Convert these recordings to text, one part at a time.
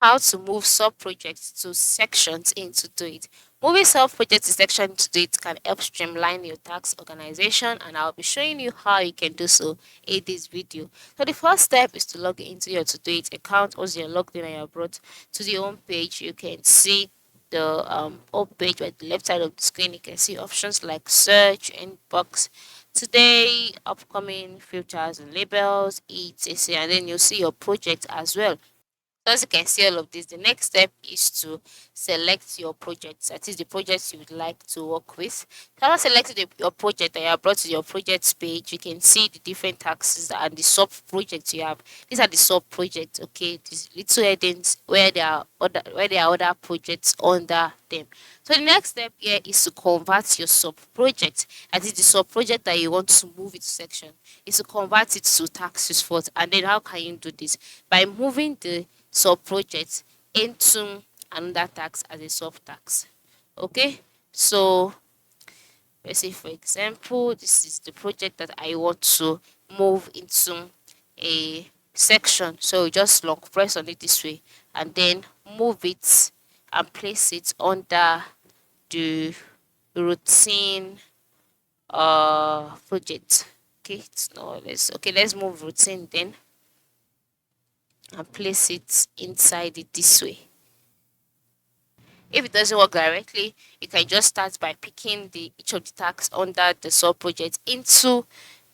How to move sub-projects to sections into Do It. Moving sub-projects to section to Do It can help streamline your task organization, and I'll be showing you how you can do so in this video. So the first step is to log into your To Do It account. Once you're logged in and you're brought to the home page, you can see the home page at the left side of the screen. You can see options like search, inbox, today, upcoming, filters and labels, etc. And then you'll see your project as well. So as you can see all of this, the next step is to select your project. That is the project you would like to work with. So after selecting your project and you are brought to your projects page, you can see the different taxes and the sub projects you have. These are the sub projects, okay? These little headings where there are other projects under them. So the next step here is to convert your sub project. That is the sub project that you want to move it to section. Is to convert it to taxes first. And then how can you do this? By moving the sub project into another tax as a sub tax. Okay, so let's say for example, this is the project that I want to move into a section. So you just long press on it this way and then move it and place it under the routine project. Okay, it's not let's okay, let's move routine then and place it inside it this way. If it doesn't work directly, you can just start by picking each of the tasks under the sub project into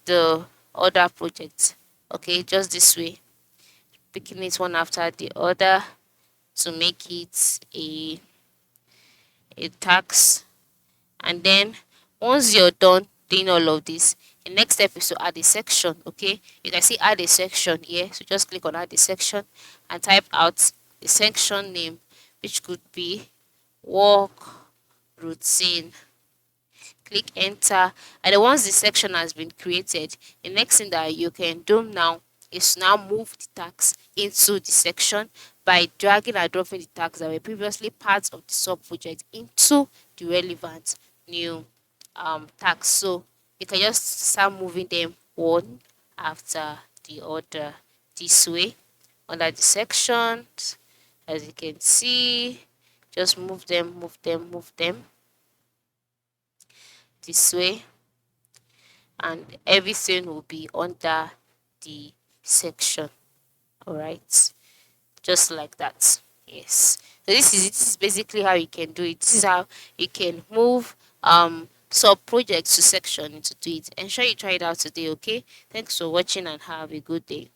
the other project. Okay, just this way, picking it one after the other to make it a task. And then once you're done doing all of this, the next step is to add a section. Okay, you can see add a section here, so just click on add a section and type out the section name, which could be work routine. Click enter, and then once the section has been created, the next thing that you can do now is now move the tags into the section by dragging and dropping the tags that were previously parts of the sub project into the relevant new tags. So you can just start moving them one after the other this way under the sections. As you can see, just move them, move them, move them this way, and everything will be under the section. All right, just like that. Yes. So this is basically how you can do it. This is how you can move sub projects to section into Do It. Ensure you try it out today. Okay. Thanks for watching and have a good day.